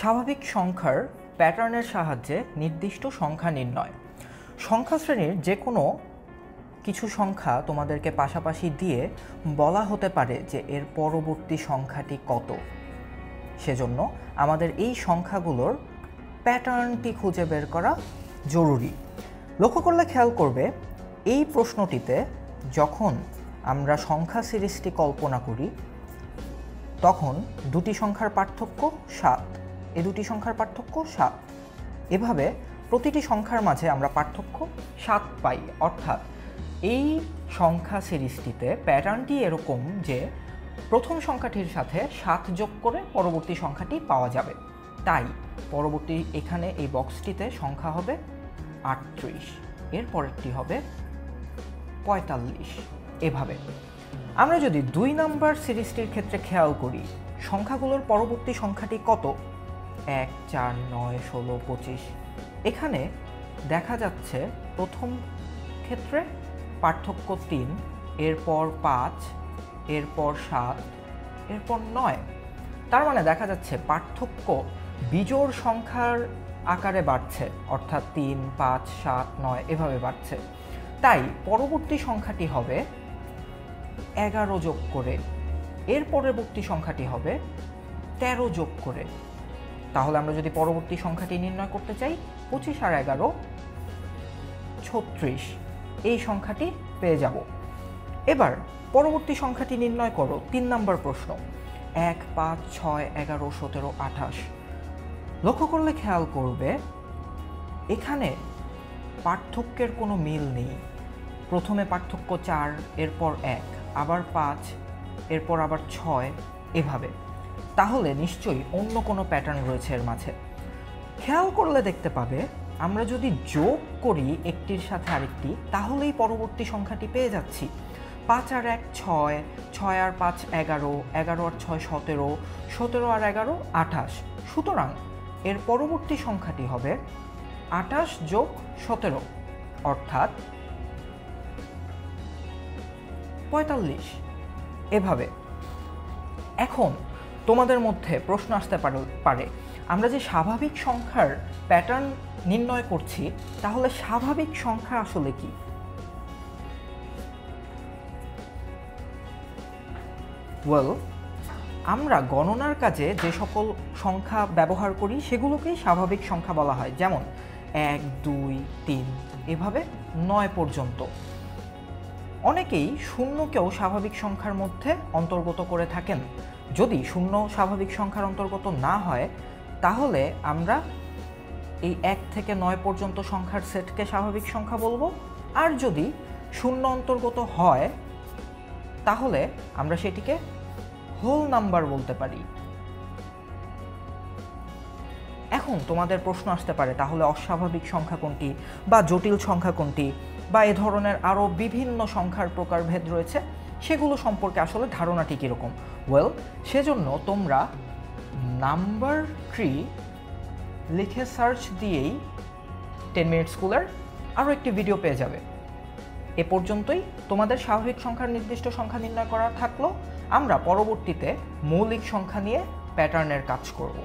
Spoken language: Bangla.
স্বাভাবিক সংখ্যার প্যাটার্নের সাহায্যে নির্দিষ্ট সংখ্যা নির্ণয়। সংখ্যা শ্রেণীর যে কোনো কিছু সংখ্যা তোমাদেরকে পাশাপাশি দিয়ে বলা হতে পারে যে এর পরবর্তী সংখ্যাটি কত। সেজন্য আমাদের এই সংখ্যাগুলোর প্যাটার্নটি খুঁজে বের করা জরুরি। লক্ষ্য করলে খেয়াল করবে এই প্রশ্নটিতে যখন আমরা সংখ্যা সিরিজটি কল্পনা করি তখন দুটি সংখ্যার পার্থক্য 7, এই দুটি সংখ্যার পার্থক্য 7। এভাবে প্রতিটি সংখ্যার মাঝে আমরা পার্থক্য 7 পাই। অর্থাৎ এই সংখ্যা সিরিজটিতে প্যাটার্নটি এরকম যে প্রথম সংখ্যাটির সাথে 7 যোগ করে পরবর্তী সংখ্যাটি পাওয়া যাবে। তাই পরবর্তী এখানে এই বক্সটিতে সংখ্যা হবে 38, এর পরেরটি হবে 45। এভাবে আমরা যদি 2 নাম্বার সিরিজটির ক্ষেত্রে খেয়াল করি সংখ্যাগুলোর পরবর্তী সংখ্যাটি কত, 1, 4, 9, 16, 25। এখানে দেখা যাচ্ছে প্রথম ক্ষেত্রে পার্থক্য 3, এরপর 5, এরপর 7, এরপর 9। তার মানে দেখা যাচ্ছে পার্থক্য বিজোড় সংখ্যার আকারে বাড়ছে, অর্থাৎ 3, 5, 7, 9 এভাবে বাড়ছে। তাই পরবর্তী সংখ্যাটি হবে 11 যোগ করে, এর পরবর্তী সংখ্যাটি হবে 13 যোগ করে। তাহলে আমরা যদি পরবর্তী সংখ্যাটি নির্ণয় করতে চাই 25 আর 11 36, এই সংখ্যাটি পেয়ে যাব। এবার পরবর্তী সংখ্যাটি নির্ণয় করো। 3 নম্বর প্রশ্ন, 1, 5, 6, 11, 17, 28। লক্ষ্য করলে খেয়াল করবে এখানে পার্থক্যের কোনো মিল নেই। প্রথমে পার্থক্য 4, এরপর 1, আবার 5, এরপর আবার 6, এভাবে। তাহলে নিশ্চয়ই অন্য কোনো প্যাটার্ন রয়েছে এর মাঝে। খেয়াল করলে দেখতে পাবে আমরা যদি যোগ করি একটির সাথে আরেকটি তাহলেই পরবর্তী সংখ্যাটি পেয়ে যাচ্ছি। 5 আর 1 6, 6 আর 5 11, 11 আর 6 17, 17 আর 11 28। সুতরাং এর পরবর্তী সংখ্যাটি হবে 28 যোগ 17, অর্থাৎ 45। এভাবে এখন তোমাদের মধ্যে প্রশ্ন আসতে পারে আমরা যে স্বাভাবিক সংখ্যার প্যাটার্ন নির্ণয় করছি তাহলে স্বাভাবিক সংখ্যা আসলে কি? আমরা গণনার কাজে যে সকল সংখ্যা ব্যবহার করি সেগুলোকেই স্বাভাবিক সংখ্যা বলা হয়। যেমন 1, 2, 3 এভাবে 9 পর্যন্ত। অনেকেই শূন্যকেও স্বাভাবিক সংখ্যার মধ্যে অন্তর্গত করে থাকেন। যদি শূন্য স্বাভাবিক সংখ্যার অন্তর্গত না হয় তাহলে আমরা এই 1 থেকে 9 পর্যন্ত সংখ্যার সেটকে স্বাভাবিক সংখ্যা বলবো। আর যদি শূন্য অন্তর্গত হয় তাহলে আমরা সেটিকে হোল নাম্বার বলতে পারি। এখন তোমাদের প্রশ্ন আসতে পারে তাহলে অস্বাভাবিক সংখ্যা কোনটি বা জটিল সংখ্যা কোনটি বা এ ধরনের আরও বিভিন্ন সংখ্যার প্রকারভেদ রয়েছে, সেগুলো সম্পর্কে আসলে ধারণাটি কীরকম? সেজন্য তোমরা নাম্বার ট্রি লিখে সার্চ দিয়েই 10 মিনিট স্কুলের আরও একটি ভিডিও পেয়ে যাবে। এ পর্যন্তই তোমাদের স্বাভাবিক সংখ্যার নির্দিষ্ট সংখ্যা নির্ণয় করা থাকলো। আমরা পরবর্তীতে মৌলিক সংখ্যা নিয়ে প্যাটার্নের কাজ করব।